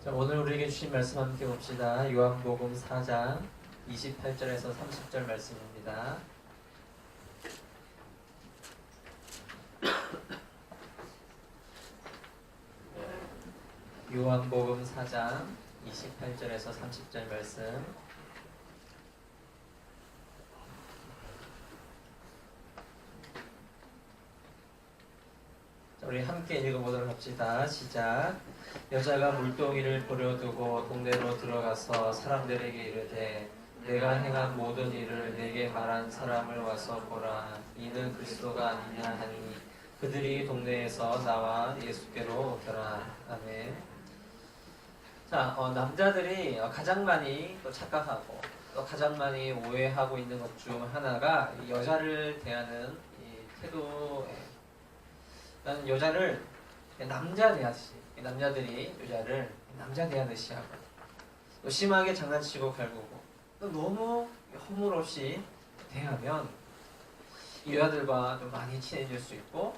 자, 오늘 우리에게 주신 말씀 함께 봅시다. 요한복음 4장 28절에서 30절 말씀입니다. 요한복음 4장 28절에서 30절 말씀. 우리 함께 읽어보도록 합시다. 시작. 여자가 물동이를 버려두고 동네로 들어가서 사람들에게 이르되 내가 행한 모든 일을 내게 말한 사람을 와서 보라. 이는 그리스도가 아니냐 하니 그들이 동네에서 나와 예수께로 오더라. 아멘. 자, 남자들이 가장 많이 또 착각하고 또 가장 많이 오해하고 있는 것 중 하나가 여자를 대하는 이 태도에, 나는 여자를 남자 대하듯이, 남자들이 여자를 남자 대하듯이 하고 또 심하게 장난치고 갈구고 또 너무 허물없이 대하면 이 여자들과 좀 많이 친해질 수 있고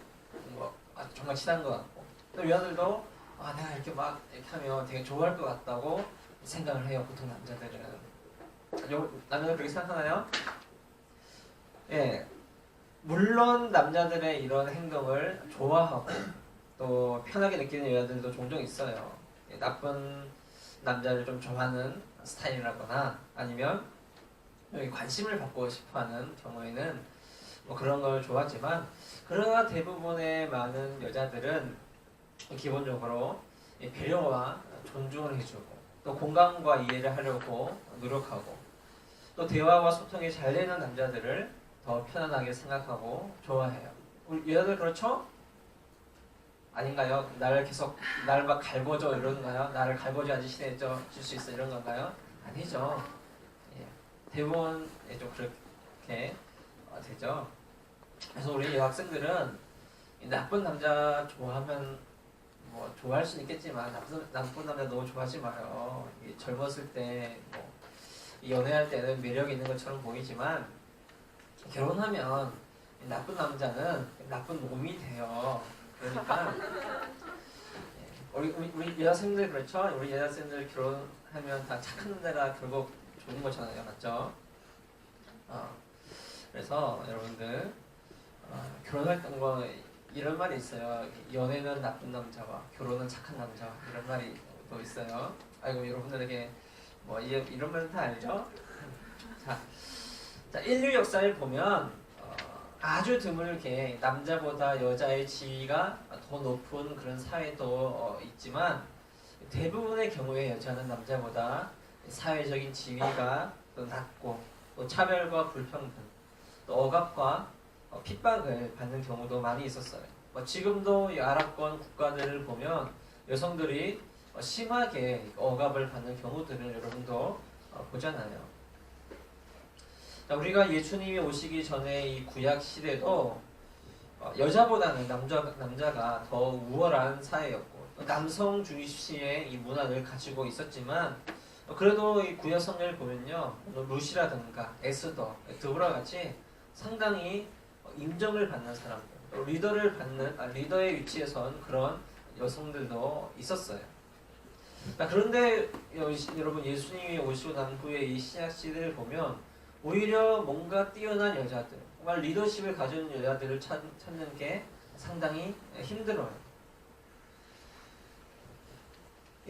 정말 친한 것 같고 또 여자들도 내가 이렇게 막 이렇게 하면 되게 좋아할 것 같다고 생각을 해요. 보통 남자들은. 남자들 그렇게 생각하나요? 예. 물론 남자들의 이런 행동을 좋아하고 또 편하게 느끼는 여자들도 종종 있어요. 나쁜 남자를 좀 좋아하는 스타일이라거나 아니면 관심을 받고 싶어하는 경우에는 뭐 그런 걸 좋아하지만, 그러나 대부분의 많은 여자들은 기본적으로 배려와 존중을 해주고 또 공감과 이해를 하려고 노력하고 또 대화와 소통이 잘 되는 남자들을 더 편안하게 생각하고 좋아해요. 우리 여자들 그렇죠? 아닌가요? 나를 막 갈궈줘 이러는가요? 나를 갈궈줘야지 친해져 줄 수 있어 이런 건가요? 아니죠. 예. 대부분 좀 그렇게 되죠. 그래서 우리 여학생들은 나쁜 남자 좋아하면 뭐 좋아할 수는 있겠지만 나쁜 남자 너무 좋아하지 마요. 젊었을 때 뭐 연애할 때는 매력 있는 것처럼 보이지만 결혼하면 나쁜 남자는 나쁜 놈이 돼요. 그러니까 우리 여자생들 그렇죠? 우리 여자생들 결혼하면 다 착한 남자가 결국 좋은 거잖아요, 맞죠? 그래서 여러분들 결혼할 때 뭐 이런 말이 있어요. 연애는 나쁜 남자와 결혼은 착한 남자, 이런 말이 또 있어요. 아이고, 여러분들에게 뭐 이런 말은 다 알죠? 자, 인류 역사를 보면 아주 드물게 남자보다 여자의 지위가 더 높은 그런 사회도 있지만, 대부분의 경우에 여자는 남자보다 사회적인 지위가 더 낮고 또 차별과 불평등, 또 억압과 핍박을 받는 경우도 많이 있었어요. 지금도 이 아랍권 국가들을 보면 여성들이 심하게 억압을 받는 경우들을 여러분도 보잖아요. 자, 우리가 예수님이 오시기 전에 이 구약 시대도 여자보다는 남자가 더 우월한 사회였고 남성 중심의 이 문화를 가지고 있었지만, 그래도 이 구약 성경을 보면요, 루시라든가 에스더, 드보라 같이 상당히 인정을 받는 사람들, 리더의 위치에 선 그런 여성들도 있었어요. 그런데 여러분, 예수님이 오시고 난 후에 이 신약 시대를 보면 오히려 뭔가 뛰어난 여자들, 정말 리더십을 가진 여자들을 찾는 게 상당히 힘들어요.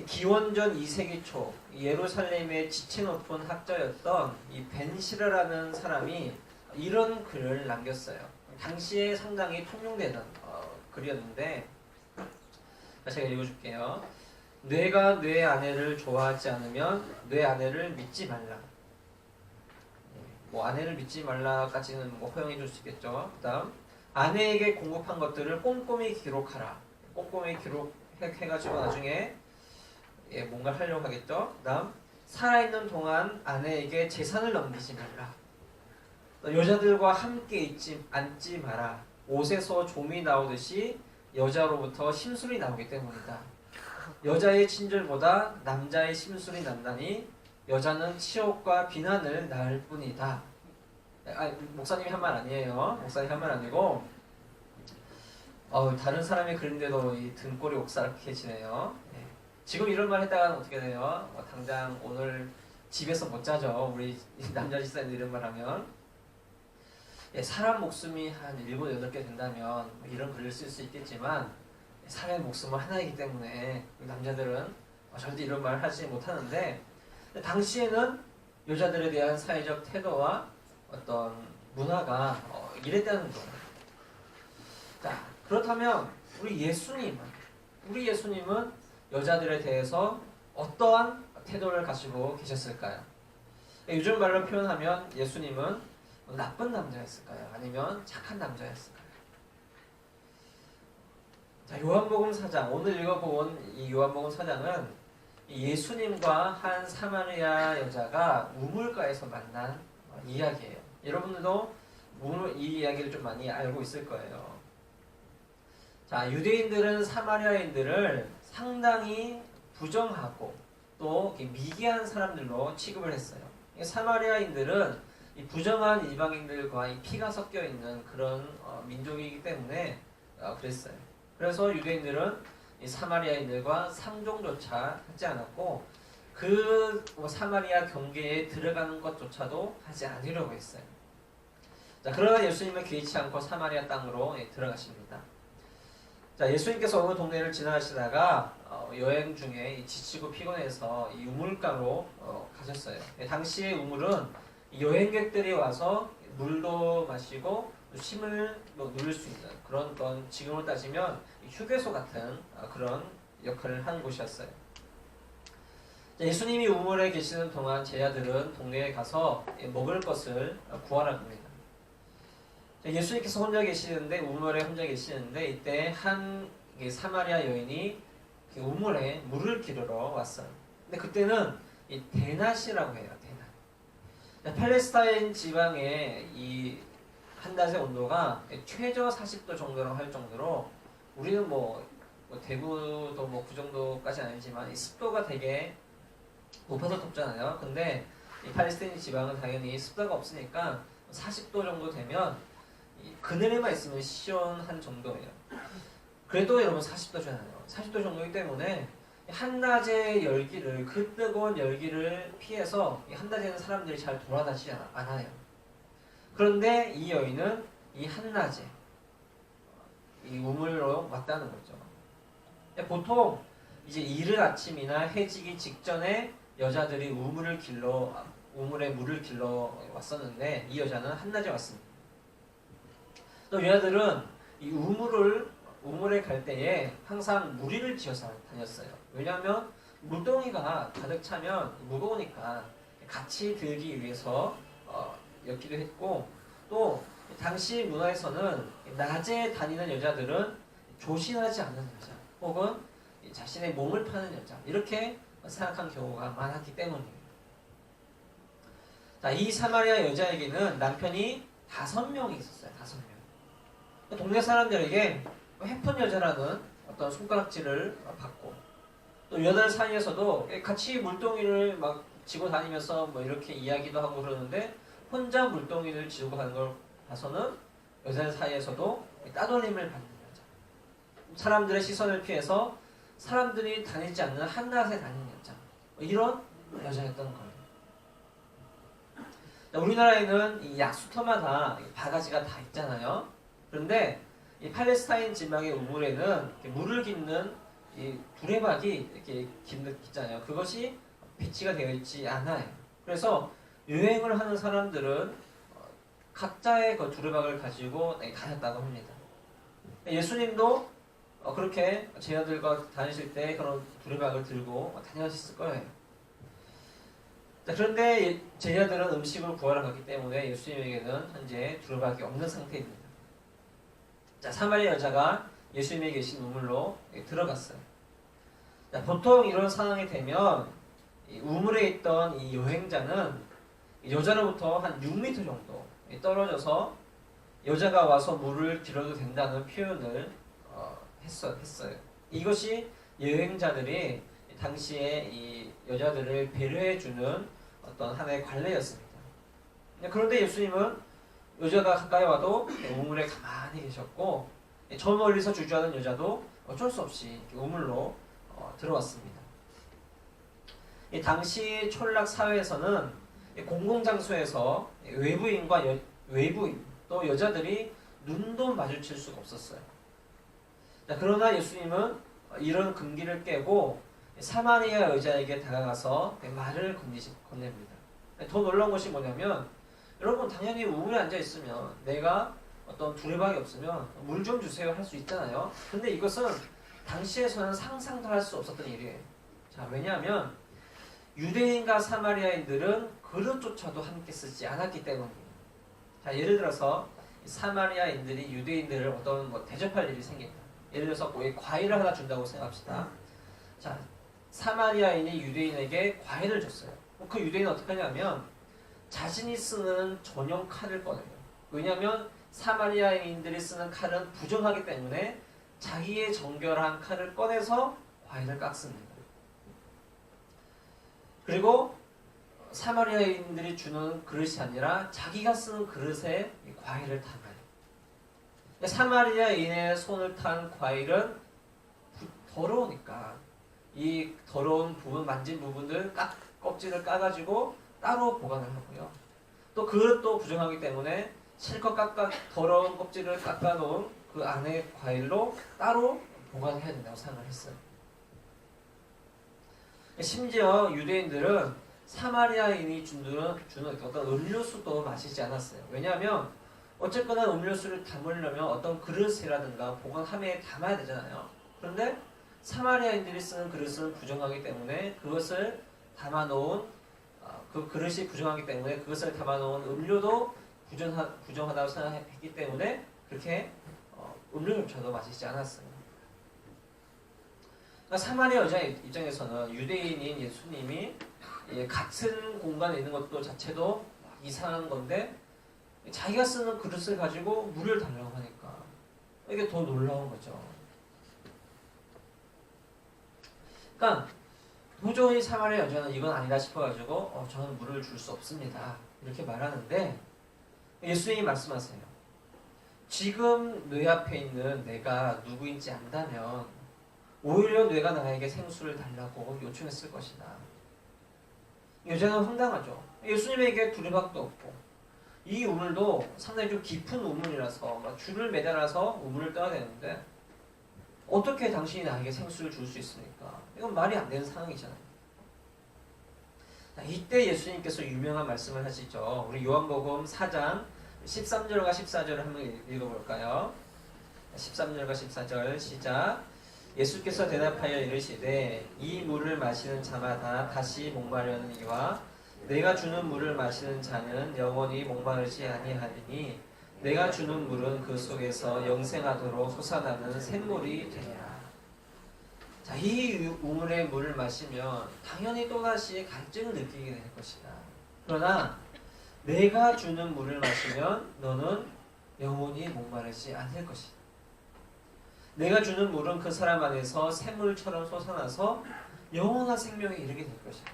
기원전 2세기 초 예루살렘의 지체 높은 학자였던 이 벤시라라는 사람이 이런 글을 남겼어요. 당시에 상당히 통용되는 글이었는데, 제가 읽어줄게요. 뇌가 뇌 아내를 좋아하지 않으면 뇌 아내를 믿지 말라. 아내를 믿지 말라까지는 허용해 줄 수 있겠죠. 그 다음, 아내에게 공급한 것들을 꼼꼼히 기록하라. 꼼꼼히 기록해가지고 나중에 뭔가 하려고 하겠죠. 그 다음, 살아있는 동안 아내에게 재산을 넘기지 말라. 여자들과 함께 앉지 마라. 옷에서 좀이 나오듯이 여자로부터 심술이 나오기 때문이다. 여자의 친절보다 남자의 심술이 난다니 여자는 치욕과 비난을 낳을 뿐이다. 목사님이 한 말 아니에요. 목사님이 한 말 아니고 다른 사람이 그린데도 이 등골이 옥살락해지네요. 지금 이런 말 했다가는 어떻게 돼요? 당장 오늘 집에서 못 자죠. 우리 남자 집사님들 이런 말 하면. 예, 사람 목숨이 한 7, 8개 된다면 이런 글을 쓸 수 있겠지만 사람의 목숨은 하나이기 때문에 남자들은 절대 이런 말을 하지 못하는데, 당시에는 여자들에 대한 사회적 태도와 어떤 문화가 이랬다는 거예요. 자, 그렇다면 우리 예수님은 여자들에 대해서 어떠한 태도를 가지고 계셨을까요? 요즘 말로 표현하면 예수님은 나쁜 남자였을까요? 아니면 착한 남자였을까요? 자, 요한복음 4장, 오늘 읽어본 이 요한복음 4장은 예수님과 한 사마리아 여자가 우물가에서 만난 이야기예요. 여러분들도 이 이야기를 좀 많이 알고 있을 거예요. 자, 유대인들은 사마리아인들을 상당히 부정하고 또 미개한 사람들로 취급을 했어요. 사마리아인들은 이 부정한 이방인들과 이 피가 섞여 있는 그런 민족이기 때문에 그랬어요. 그래서 유대인들은 이 사마리아인들과 상종조차 하지 않았고, 그 사마리아 경계에 들어가는 것조차도 하지 않으려고 했어요. 자, 그러나 예수님은 개의치 않고 사마리아 땅으로 들어가십니다. 자, 예수님께서 어느 동네를 지나가시다가 여행 중에 지치고 피곤해서 이 우물가로 가셨어요. 당시의 우물은 여행객들이 와서 물도 마시고 침을 누릴 수 있는 그런 건 지금으로 따지면 휴게소 같은 그런 역할을 하는 곳이었어요. 예수님이 우물에 계시는 동안 제자들은 동네에 가서 먹을 것을 구하러 갑니다. 예수님께서 혼자 계시는데, 우물에 혼자 계시는데, 이때 한 사마리아 여인이 우물에 물을 기르러 왔어요. 근데 그때는 이 대낮이라고 해요. 대낮. 팔레스타인 지방의 이 한낮의 온도가 최저 40도 정도라고 할 정도로, 우리는 뭐 대구도 뭐 그 정도까지 아니지만 이 습도가 되게 높아서 덥잖아요. 근데 이 팔레스타인 지방은 당연히 습도가 없으니까 40도 정도 되면 그늘에만 있으면 시원한 정도예요. 그래도 여러분 40도잖아요. 40도 정도이기 때문에 한낮의 열기를, 그 뜨거운 열기를 피해서 한낮에는 사람들이 잘 돌아다니지 않아요. 그런데 이 여인은 이 한낮에 이 우물로 왔다는 거죠. 보통 이제 이른 아침이나 해지기 직전에 여자들이 우물에 물을 길러 왔었는데, 이 여자는 한낮에 왔습니다. 또 여자들은 이 우물에 갈 때에 항상 무리를 지어서 다녔어요. 왜냐하면 물동이가 가득 차면 무거우니까 같이 들기 위해서 였기도 했고, 또 당시 문화에서는 낮에 다니는 여자들은 조신하지 않는 여자, 혹은 자신의 몸을 파는 여자, 이렇게 생각한 경우가 많았기 때문이에요. 자, 이 사마리아 여자에게는 남편이 5명이 있었어요. 5명. 동네 사람들에게 해픈 여자라는 어떤 손가락질을 받고, 또 여자들 사이에서도 같이 물동이를 막 지고 다니면서 뭐 이렇게 이야기도 하고 그러는데, 혼자 물동이를 지고 가는 걸 봐서는 여자들 사이에서도 따돌림을 받는 여자, 사람들의 시선을 피해서 사람들이 다니지 않는 한낮에 다니는 여자, 이런 여자였던 거예요. 우리나라에는 이 약수터마다 바가지가 다 있잖아요. 그런데 이 팔레스타인 지방의 우물에는 물을 깃는 이 두레박이 이렇게 있잖아요. 그것이 배치가 되어 있지 않아요. 그래서 여행을 하는 사람들은 각자의 그 두레박을 가지고 다녔다고 합니다. 예수님도 그렇게 제자들과 다니실 때 그런 두레박을 들고 다녔을 거예요. 그런데 제자들은 음식을 구하러 갔기 때문에 예수님에게는 현재 두레박이 없는 상태입니다. 자, 사마리아 여자가 예수님이 계신 우물로 들어갔어요. 자, 보통 이런 상황이 되면 이 우물에 있던 이 여행자는 여자로부터 한 6m 정도 떨어져서 여자가 와서 물을 길어도 된다는 표현을 했어요. 이것이 여행자들이 당시에 이 여자들을 배려해주는 어떤 하나의 관례였습니다. 그런데 예수님은 여자가 가까이 와도 우물에 가만히 계셨고, 저 멀리서 주저하는 여자도 어쩔 수 없이 우물로 들어왔습니다. 이 당시 촌락 사회에서는 공공장소에서 외부인 또 여자들이 눈도 마주칠 수가 없었어요. 자, 그러나 예수님은 이런 금기를 깨고 사마리아 여자에게 다가가서 말을 건넵니다. 더 놀라운 것이 뭐냐면, 여러분 당연히 우물에 앉아 있으면 내가 어떤 두레방이 없으면 물 좀 주세요 할 수 있잖아요. 근데 이것은 당시에서는 상상도 할 수 없었던 일이에요. 자, 왜냐하면 유대인과 사마리아인들은 그릇조차도 함께 쓰지 않았기 때문이에요. 자, 예를 들어서 사마리아인들이 유대인들을 어떤 대접할 일이 생긴다. 예를 들어서 과일을 하나 준다고 생각합시다. 자, 사마리아인이 유대인에게 과일을 줬어요. 그 유대인은 어떻게 하냐면 자신이 쓰는 전용 칼을 꺼내요. 왜냐하면 사마리아인들이 쓰는 칼은 부정하기 때문에 자기의 정결한 칼을 꺼내서 과일을 깎습니다. 그리고 사마리아인들이 주는 그릇이 아니라 자기가 쓰는 그릇에 과일을 담아요. 사마리아인의 손을 탄 과일은 더러우니까 이 더러운 부분, 만진 부분들 껍질을 까가지고 따로 보관을 하고요. 또 그릇도 부정하기 때문에 실컷 더러운 껍질을 깎아놓은 그 안에 과일로 따로 보관해야 된다고 생각을 했어요. 심지어 유대인들은 사마리아인이 주는 어떤 음료수도 마시지 않았어요. 왜냐하면 어쨌거나 음료수를 담으려면 어떤 그릇이라든가 보관함에 담아야 되잖아요. 그런데 사마리아인들이 쓰는 그릇은 부정하기 때문에 그것을 담아놓은 그 그릇이 부정하기 때문에 그것을 담아놓은 음료도 부정하다고 생각했기 때문에 그렇게 음료조차도 마시지 않았어요. 그러니까 사마리아 여자 입장에서는 유대인인 예수님이 같은 공간에 있는 것도 자체도 이상한 건데 자기가 쓰는 그릇을 가지고 물을 달라고 하니까 이게 더 놀라운 거죠. 그러니까 도저히 사마리아 여자는 이건 아니다 싶어가지고 저는 물을 줄 수 없습니다. 이렇게 말하는데 예수님이 말씀하세요. 지금 뇌 앞에 있는 내가 누구인지 안다면 오히려 뇌가 나에게 생수를 달라고 요청했을 것이다. 여자는 황당하죠. 예수님에게 두레박도 없고 이 우물도 상당히 좀 깊은 우물이라서 막 줄을 매달아서 우물을 떠야 되는데 어떻게 당신이 나에게 생수를 줄 수 있습니까? 이건 말이 안 되는 상황이잖아요. 이때 예수님께서 유명한 말씀을 하시죠. 우리 요한복음 4장 13절과 14절을 한번 읽어볼까요? 13절과 14절 시작. 예수께서 대답하여 이르시되 이 물을 마시는 자마다 다시 목마르는 이와 내가 주는 물을 마시는 자는 영원히 목마르지 아니하리니 내가 주는 물은 그 속에서 영생하도록 솟아나는 샘물이 되리라. 자, 이 우물의 물을 마시면 당연히 또다시 갈증을 느끼게 될 것이다. 그러나 내가 주는 물을 마시면 너는 영원히 목마르지 않을 것이다. 내가 주는 물은 그 사람 안에서 샘물처럼 솟아나서 영원한 생명에 이르게 될 것이다.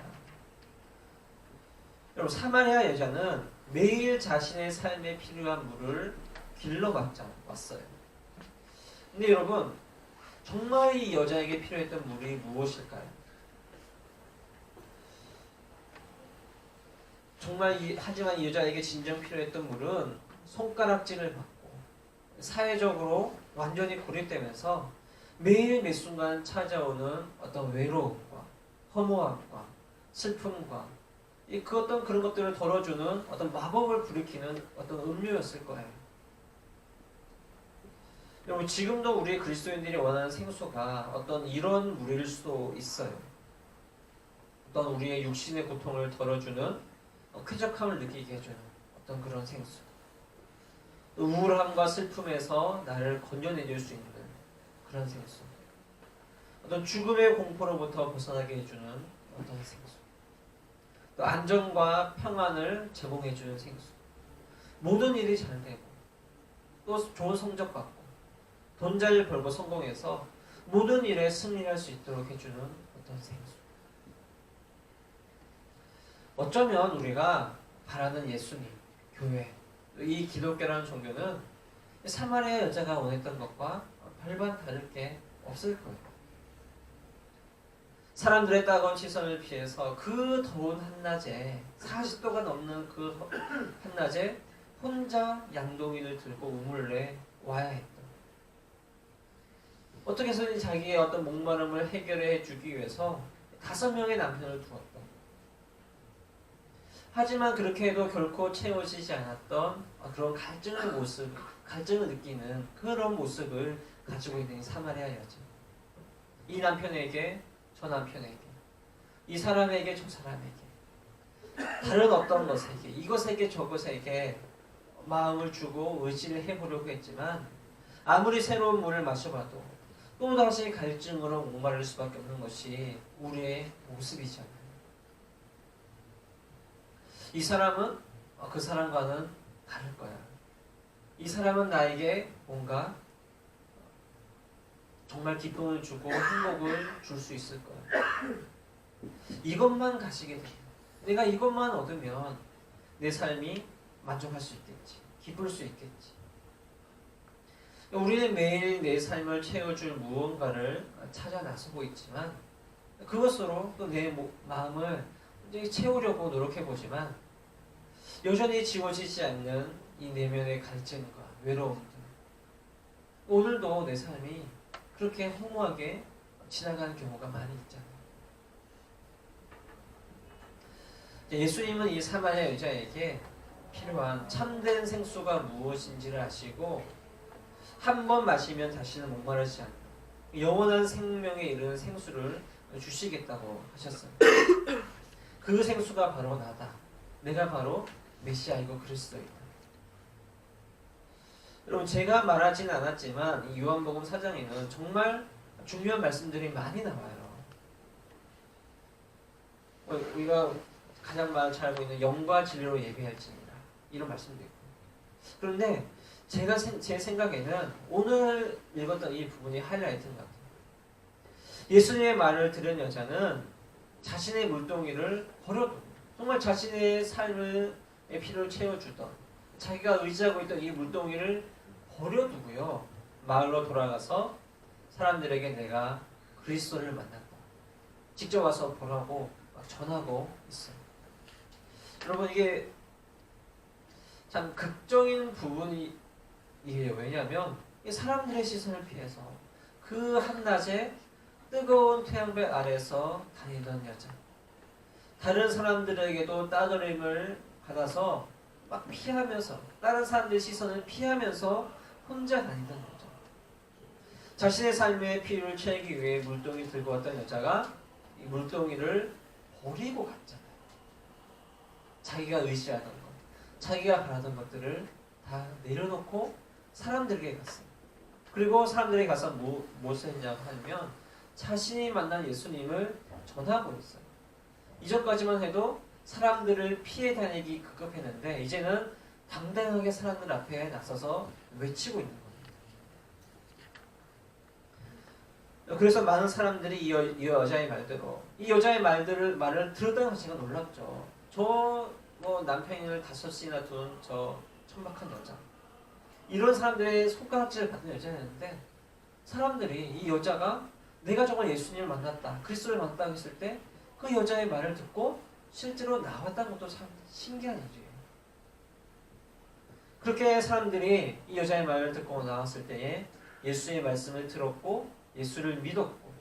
여러분, 사마리아 여자는 매일 자신의 삶에 필요한 물을 길러 왔어요. 근데 여러분, 정말 이 여자에게 필요했던 물이 무엇일까요? 하지만 이 여자에게 진정 필요했던 물은 손가락질을 받고 사회적으로 완전히 고립되면서 매일 매 순간 찾아오는 어떤 외로움과 허무함과 슬픔과 그 어떤 그런 것들을 덜어주는 어떤 마법을 불이키는 어떤 음료였을 거예요. 여러분, 지금도 우리 그리스도인들이 원하는 생수가 어떤 이런 물일 수도 있어요. 어떤 우리의 육신의 고통을 덜어주는 쾌적함을 느끼게 해주는 어떤 그런 생수. 우울함과 슬픔에서 나를 건져내줄 수 있는 그런 생수. 어떤 죽음의 공포로부터 벗어나게 해주는 어떤 생수. 또 안정과 평안을 제공해주는 생수. 모든 일이 잘 되고 또 좋은 성적 받고 돈 잘 벌고 성공해서 모든 일에 승리할 수 있도록 해주는 어떤 생수. 어쩌면 우리가 바라는 예수님, 교회, 이 기독교라는 종교는 사마리아 여자가 원했던 것과 별반 다를 게 없을 거예요. 사람들의 따가운 시선을 피해서 그 더운 한낮에 40도가 넘는 그 한낮에 혼자 양동이를 들고 우물에 와야 했다. 어떻게 해서든 자기의 어떤 목마름을 해결해 주기 위해서 5명의 남편을 두었다. 하지만 그렇게 해도 결코 채워지지 않았던 그런 갈증을 느끼는 그런 모습을 가지고 있는 이 사마리아 여자. 이 남편에게 저 남편에게, 이 사람에게 저 사람에게, 다른 어떤 것에게, 이것에게 저것에게 마음을 주고 의지를 해보려고 했지만 아무리 새로운 물을 마셔봐도 또다시 갈증으로 목마를 수밖에 없는 것이 우리의 모습이잖아요. 이 사람은 그 사람과는 다를 거야. 이 사람은 나에게 뭔가 정말 기쁨을 주고 행복을 줄 수 있을 거야. 이것만 가지게 돼. 내가 이것만 얻으면 내 삶이 만족할 수 있겠지. 기쁠 수 있겠지. 우리는 매일 내 삶을 채워줄 무언가를 찾아 나서고 있지만 그것으로 또 내 마음을 채우려고 노력해보지만 여전히 지워지지 않는 이 내면의 갈증과 외로움들. 오늘도 내 삶이 그렇게 허무하게 지나가는 경우가 많이 있잖아요. 예수님은 이 사마리아 여자에게 필요한 참된 생수가 무엇인지를 아시고 한 번 마시면 다시는 목마르지 않는 영원한 생명에 이르는 생수를 주시겠다고 하셨어요. 그 생수가 바로 나다. 내가 바로 메시아이고 그리스도이다. 여러분, 제가 말하진 않았지만 이 요한복음 4장에는 정말 중요한 말씀들이 많이 나와요. 우리가 가장 잘 알고 있는 영과 진리로 예배할지니라, 이런 말씀도 있고. 그런데 제 생각에는 오늘 읽었던 이 부분이 하이라이트인 것 같아요. 예수님의 말을 들은 여자는 자신의 물동이를 버려두고 정말 자신의 삶의 필요를 채워주던 자기가 의지하고 있던 이 물동이를 버려두고요, 마을로 돌아가서 사람들에게 내가 그리스도를 만났다, 직접 와서 보라고 막 전하고 있어요. 여러분, 이게 참 극적인 부분이에요. 왜냐하면 사람들의 시선을 피해서 그 한낮에 뜨거운 태양빛 아래서 다니던 여자, 다른 사람들에게도 따돌림을 받아서 막 피하면서, 다른 사람들의 시선을 피하면서 혼자 다니던 여자, 자신의 삶의 필요를 채우기 위해 물동이 들고 왔던 여자가 이 물동이를 버리고 갔잖아요. 자기가 의지하던 것, 자기가 바라던 것들을 다 내려놓고 사람들에게 갔어요. 그리고 사람들에게 가서 무엇을 했냐고 하면 자신이 만난 예수님을 전하고 있어요. 이전까지만 해도 사람들을 피해 다니기 급급했는데 이제는 당당하게 사람들 앞에 나서서 외치고 있는 겁니다. 그래서 많은 사람들이 이 여자의 말대로, 이 여자의 말을 들었다는 제가 놀랍죠. 남편을 5이나 둔 저 천박한 여자, 이런 사람들의 손가락질을 받는 여자였는데 사람들이 이 여자가 내가 정말 예수님을 만났다, 그리스도를 만났다 했을 때 그 여자의 말을 듣고 실제로 나왔다는 것도 참 신기한 일이에요. 그렇게 사람들이 이 여자의 말을 듣고 나왔을 때에 예수의 말씀을 들었고 예수를 믿었고,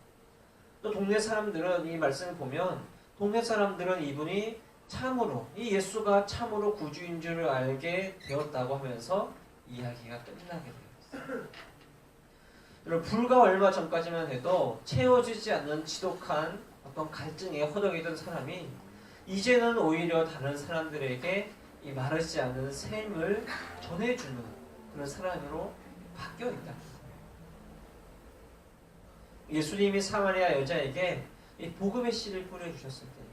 또 동네 사람들은 이 말씀을 보면 동네 사람들은 이분이 참으로, 이 예수가 참으로 구주인 줄을 알게 되었다고 하면서 이야기가 끝나게 되었어요. 여러분, 불과 얼마 전까지만 해도 채워지지 않는 지독한 어떤 갈증에 허덕이던 사람이 이제는 오히려 다른 사람들에게 이 마르지 않는 샘을 전해주는 그런 사람으로 바뀌어 있다. 예수님이 사마리아 여자에게 이 복음의 씨를 뿌려주셨을 때예요.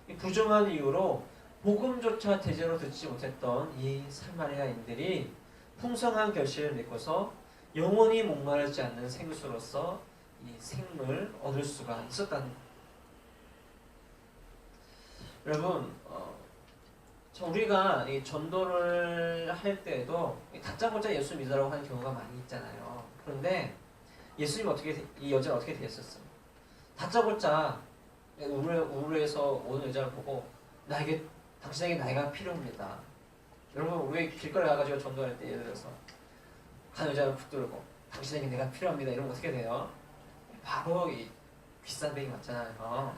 이 부정한 이유로 복음조차 제대로 듣지 못했던 이 사마리아인들이 풍성한 결실을 맺고서 영원히 목마르지 않는 생수로서 이 생을 얻을 수가 있었다는 것. 여러분, 우리가 이 전도를 할 때에도 다짜고짜 예수 믿으라고 하는 경우가 많이 있잖아요. 그런데 예수님 이 여자는 어떻게 되었었어요? 다짜고짜 우르에서 오는 여자를 보고 당신에게 나이가 필요합니다. 여러분 왜 길거리 가가지고 전도할 때 예를 들어서 한 여자를 붙들고 당신에게 내가 필요합니다 이러면 어떻게 돼요? 바로 이 귓산뱅이 맞잖아요.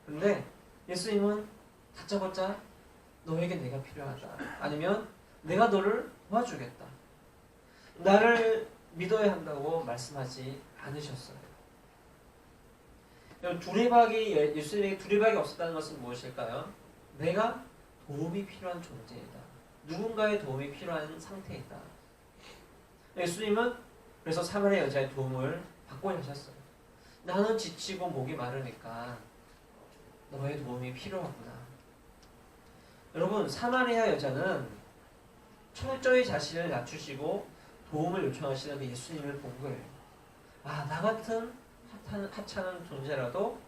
근데 예수님은 다짜고짜 너에게 내가 필요하다. 아니면 내가 너를 도와주겠다. 나를 믿어야 한다고 말씀하지 않으셨어요. 예수님에게 두레박이 없었다는 것은 무엇일까요? 내가 도움이 필요한 존재이다. 누군가의 도움이 필요한 상태이다. 예수님은 그래서 사마리아 여자의 도움을 받고자 하셨어요. 나는 지치고 목이 마르니까 너의 도움이 필요하구나. 여러분 사마리아 여자는 철저히 자신을 낮추시고 도움을 요청하시는 그 예수님을 본 거예요. 아, 나 같은 하찮은 존재라도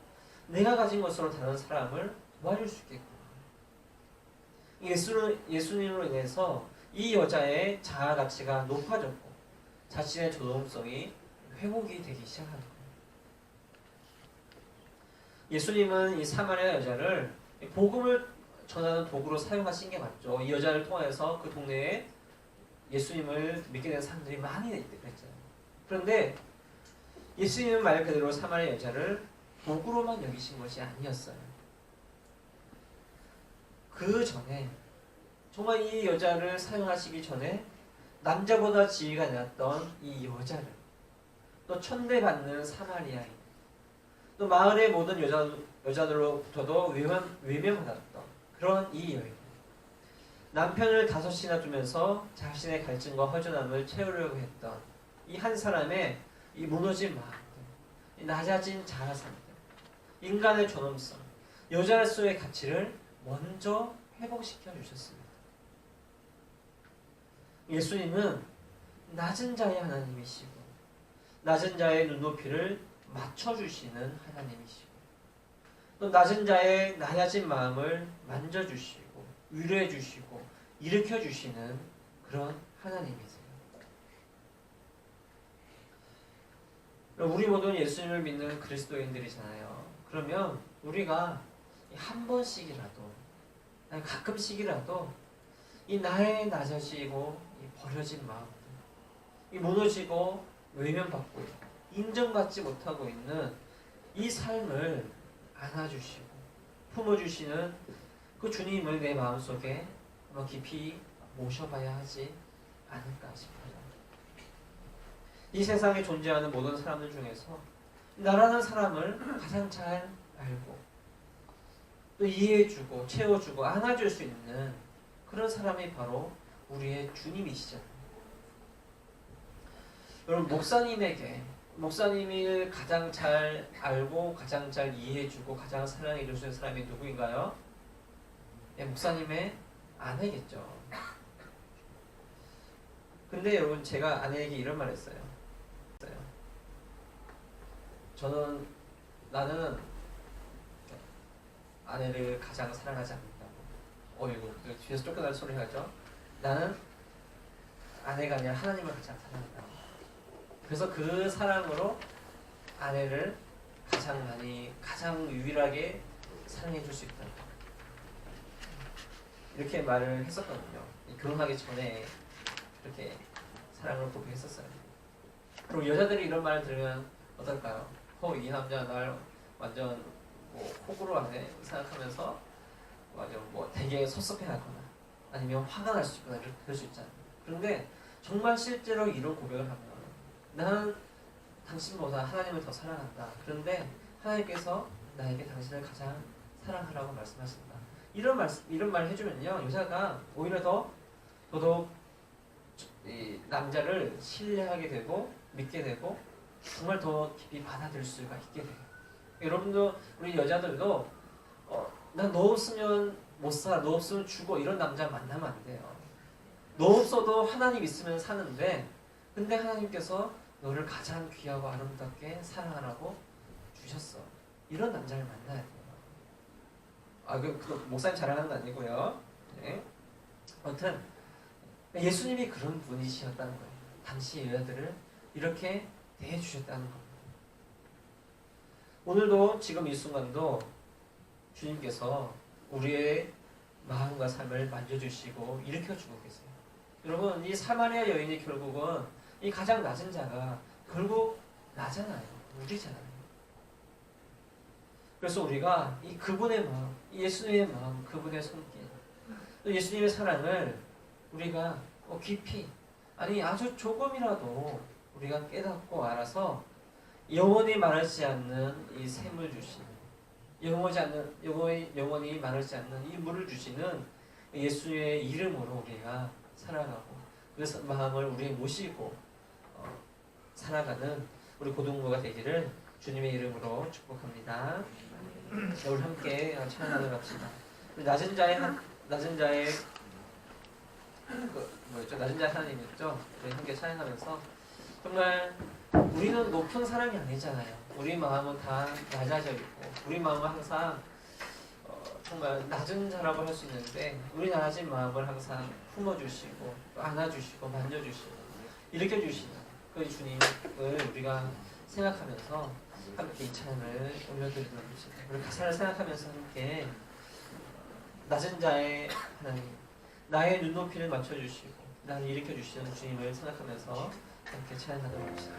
내가 가진 것으로 다른 사람을 도와줄 수 있겠구나. 예수님으로 인해서 이 여자의 자아 가치가 높아졌고 자신의 존엄성이 회복이 되기 시작하는 거예요. 예수님은 이 사마리아 여자를 복음을 전하는 도구로 사용하신 게 맞죠. 이 여자를 통해서 그 동네에 예수님을 믿게 된 사람들이 많이 있랬잖아요. 그런데 예수님은 말 그대로 사마리아 여자를 도구로만 여기신 것이 아니었어요. 그 전에 정말 이 여자를 사용하시기 전에 남자보다 지위가 낮았던 이 여자를 또 천대받는 사마리아인 또 마을의 모든 여자들로부터도 외면받았던 그런 이 여인 남편을 5이나 두면서 자신의 갈증과 허전함을 채우려고 했던 이 한 사람의 이 무너진 마음들, 이 낮아진 자아상들, 인간의 존엄성, 여자로서의 가치를 먼저 회복시켜 주셨습니다. 예수님은 낮은 자의 하나님이시고 낮은 자의 눈높이를 맞춰주시는 하나님이시고 또 낮은 자의 낮아진 마음을 만져주시고 위로해주시고 일으켜주시는 그런 하나님이세요. 우리 모두는 예수님을 믿는 그리스도인들이잖아요. 그러면 우리가 한 번씩이라도 가끔씩이라도 이 나의 낮아지고 이 버려진 마음들, 이 무너지고 외면받고 있고 인정받지 못하고 있는 이 삶을 안아주시고 품어주시는 그 주님을 내 마음속에 한번 깊이 모셔봐야 하지 않을까 싶어요. 이 세상에 존재하는 모든 사람들 중에서 나라는 사람을 가장 잘 알고 또 이해해주고 채워주고 안아줄 수 있는 그런 사람이 바로 우리의 주님이시잖아요. 여러분 목사님을 가장 잘 알고 가장 잘 이해해주고 가장 사랑해줄 수 있는 사람이 누구인가요? 네, 목사님의 아내겠죠. 근데 여러분 제가 아내에게 이런 말 했어요. 나는 아내를 가장 사랑하지 않는다고. 이거 뒤에서 쫓겨날 소리 하죠. 나는 아내가 아니라 하나님을 가장 사랑한다고. 그래서 그 사랑으로 아내를 가장 유일하게 사랑해 줄 수 있다. 이렇게 말을 했었거든요. 결혼하기 전에 그렇게 사랑을 고백했었어요. 그리고 여자들이 이런 말을 들으면 어떨까요? 이 남자 날 완전 호구로 하네 생각하면서 완전 되게 섭섭해하거나 아니면 화가 날 수 있거나 그럴 수 있잖아요. 그런데 정말 실제로 이런 고백을 하면 나는 당신보다 하나님을 더 사랑한다. 그런데 하나님께서 나에게 당신을 가장 사랑하라고 말씀하신다. 이런 말 해주면요, 여자가 오히려 더더욱 이 남자를 신뢰하게 되고 믿게 되고 정말 더 깊이 받아들일 수가 있게 돼요. 여러분도 우리 여자들도 난 너 없으면 못 살아, 너 없으면 죽어 이런 남자 만나면 안 돼요. 너 없어도 하나님 있으면 사는데 근데 하나님께서 너를 가장 귀하고 아름답게 사랑하라고 주셨어. 이런 남자를 만나야 돼요. 그 목사님 자랑하는 거 아니고요. 네. 아무튼 예수님이 그런 분이셨다는 거예요. 당시 여자들을 이렇게 대해주셨다는 겁니다. 오늘도 지금 이 순간도 주님께서 우리의 마음과 삶을 만져주시고 일으켜주고 계세요. 여러분, 이 사마리아 여인이 결국은 이 가장 낮은 자가 결국 나잖아요. 우리잖아요. 그래서 우리가 이 그분의 마음, 예수님의 마음, 그분의 손길, 예수님의 사랑을 우리가 깊이, 아니 아주 조금이라도 우리가 깨닫고 알아서 영원히 마르지 않는 이 샘을 주시는, 영원히 마르지 않는 이 물을 주시는 예수의 이름으로 우리가 살아가고, 그래서 마음을 우리에 모시고 살아가는 우리 고등부가 되기를 주님의 이름으로 축복합니다. 우리 함께 찬양하러 갑시다. 낮은 자의 하나님이었죠. 우리 함께 찬양하면서 정말 우리는 높은 사람이 아니잖아요. 우리 마음은 다 낮아져 있고, 우리 마음은 항상 정말 낮은 자라고 할 수 있는데, 우리 낮은 마음을 항상 품어주시고 안아주시고 만져주시고 일으켜주시는 그 주님을 우리가 생각하면서 함께 이 찬양을 올려드리는 것입니다. 우리 가사를 생각하면서 함께 낮은 자의 하나님, 나의 눈높이를 맞춰주시고 나를 일으켜주시는 주님을 생각하면서 함께 찬양하도록 합시다.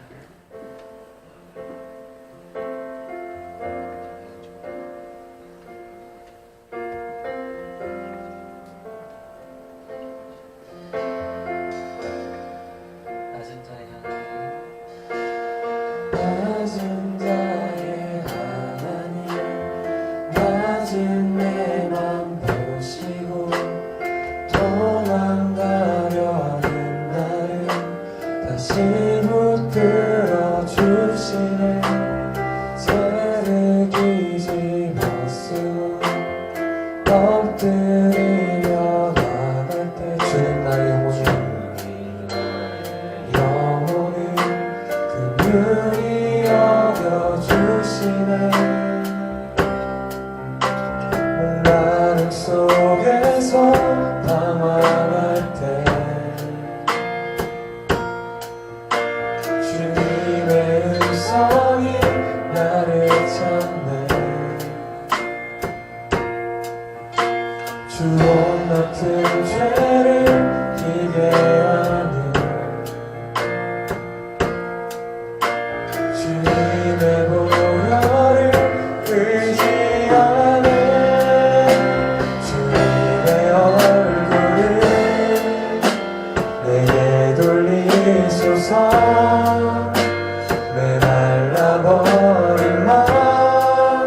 주원 같은 죄를 지게 하는 주님의 보혈을 의지하네. 주님의 얼굴을 내게 돌리소서. 메말라버린 마음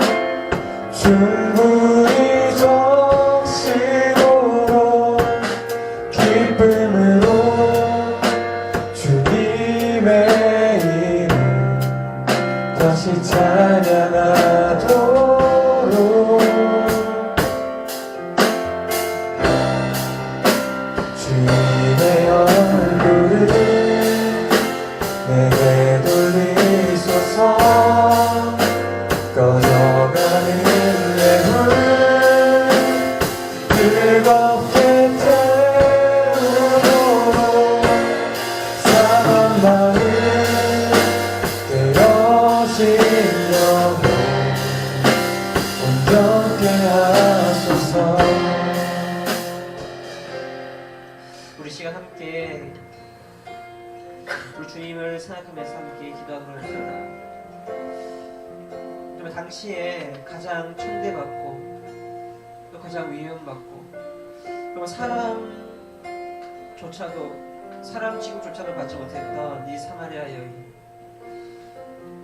충분히 정식으로 기쁨으로 주님의 이름 다시 찬양하도록 주님의 얼굴을 내게 돌리소서. 꺼져가는 내 불 뜨겁게 태우도록 상한 마음 깨어진 영혼 온전케 하소서. 우리 시간 함께 우리 주님을 생각하면서 함께 기도하도록 합시다. 정말 당시에 가장 천대받고 또 가장 위험받고, 그리고 사람 취급조차도 받지 못했던 이 사마리아 여인,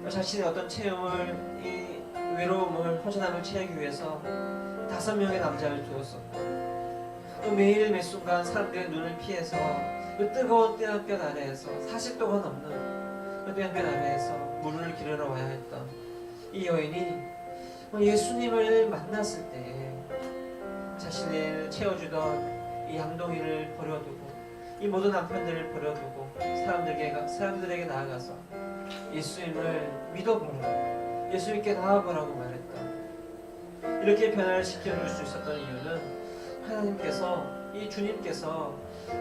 자신의 어떤 체험을, 이 외로움을, 허전함을 채우기 위해서 5명의 남자를 두었었고, 또 매일 매 순간 사람들의 눈을 피해서 그 뜨거운 떼양볕 아래에서 40도가 넘는 그 떼양볕 아래에서 물을 기르러 와야 했던 이 여인이 예수님을 만났을 때 자신을 채워주던 이 양동이를 버려두고, 이 모든 남편들을 버려두고 사람들에게 나아가서 예수님을 믿어보라고, 예수님께 나아가라고 말했다. 이렇게 변화를 시켜줄 수 있었던 이유는 하나님께서, 이 주님께서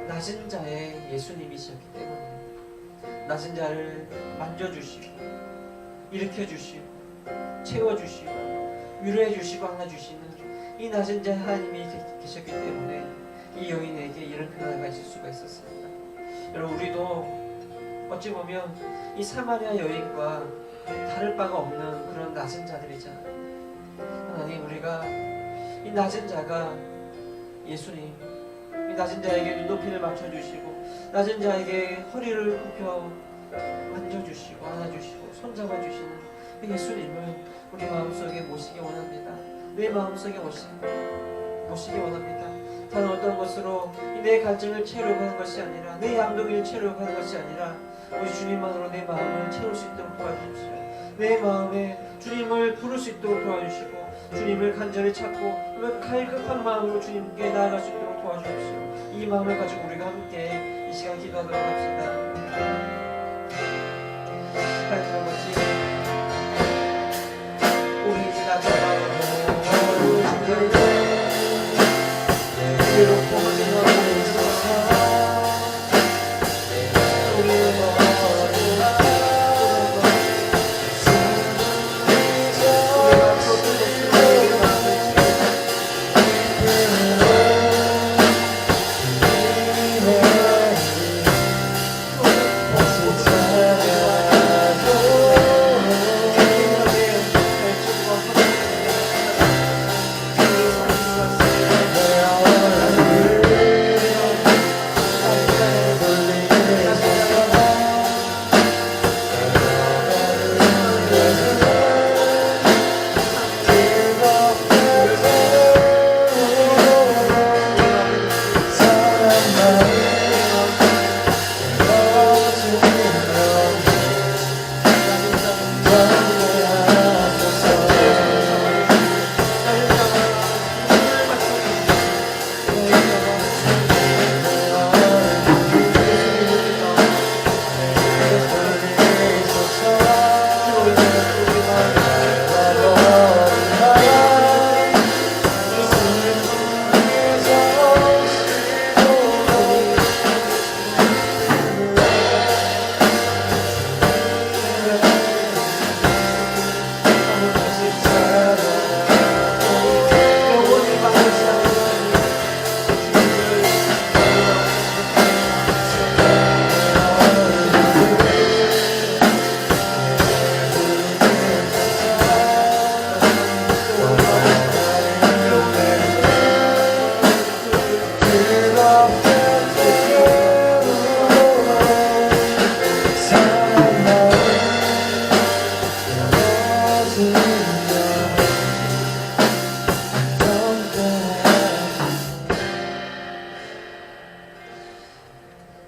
낮은 자의 예수님이셨기 때문에 낮은 자를 만져주시고 일으켜주시고 채워주시고 위로해주시고 안아주시는 이 낮은 자 하나님이 계셨기 때문에 이 여인에게 이런 변화가 있을 수가 있었습니다. 여러분, 우리도 어찌 보면 이 사마리아 여인과 다를 바가 없는 그런 낮은 자들이잖아요. 하나님, 우리가 이 낮은 자가 예수님, 이 낮은 자에게 눈높이를 맞춰주시고 낮은 자에게 허리를 굽혀 만져주시고 안아주시고 손잡아주시는 그 예수님을 우리 마음속에 모시기 원합니다. 내 마음속에 모시기 원합니다. 다른 어떤 것으로 내 갈증을 채우려고 하는 것이 아니라, 내 양동이를 채우려고 하는 것이 아니라 우리 주님만으로 내 마음을 채울 수 있도록 도와주십시오. 내 마음에 주님을 부를 수 있도록 도와주시고 주님을 간절히 찾고 갈급한 마음으로 주님께 나아갈 수 있도록 도와주십시오. 이 마음을 가지고 우리가 함께 이 시간 기도하도록 합시다. 하나님 아버지, 우리 이제 낮은 마음으로 외롭고 허전하고 있어서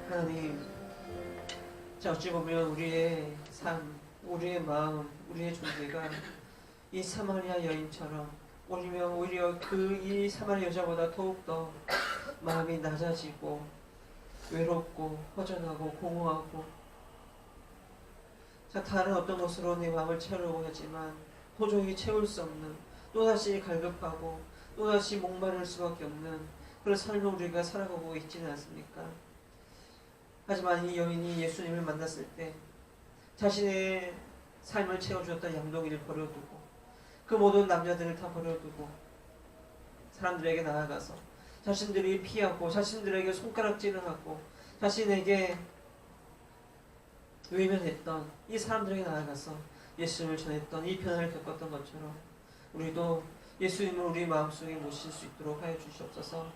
하나님, 어찌 보면 우리의 삶, 우리의 마음, 우리의 존재가 이 사마리아 여인처럼 오히려 이 사마리아 여자보다 더욱더 마음이 낮아지고 외롭고 허전하고 공허하고 다른 어떤 것으로 내 마음을 채우려고 하지만 도저히 채울 수 없는, 또다시 갈급하고 또다시 목마를 수밖에 없는 그런 삶을 우리가 살아가고 있지는 않습니까? 하지만 이 여인이 예수님을 만났을 때 자신의 삶을 채워주었던 양동이를 버려두고 그 모든 남자들을 다 버려두고 사람들에게 나아가서 자신들이 피하고 자신들에게 손가락질을 하고 자신에게 외면했던 이 사람들에게 나아가서 예수님을 전했던 이 변화를 겪었던 것처럼 우리도 예수님을 우리 마음속에 모실 수 있도록 하여 주시옵소서.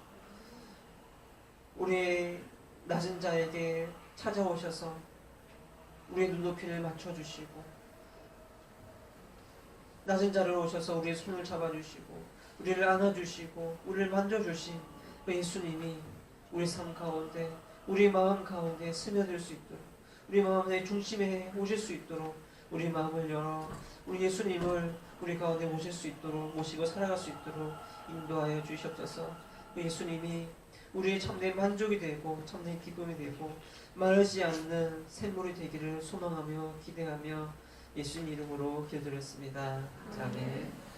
우리의 낮은 자에게 찾아오셔서 우리의 눈높이를 맞춰주시고 낮은 자를 오셔서 우리의 손을 잡아주시고 우리를 안아주시고 우리를 만져주신 그 예수님이 우리 삶 가운데 우리 마음 가운데 스며들 수 있도록 우리 마음의 중심에 오실 수 있도록 우리 마음을 열어 우리 예수님을 우리 가운데 모실 수 있도록 모시고 살아갈 수 있도록 인도하여 주시옵소서. 그 예수님이 우리의 참된 만족이 되고 참된 기쁨이 되고 마르지 않는 샘물이 되기를 소망하며 기대하며 예수님 이름으로 기도드렸습니다. 아멘.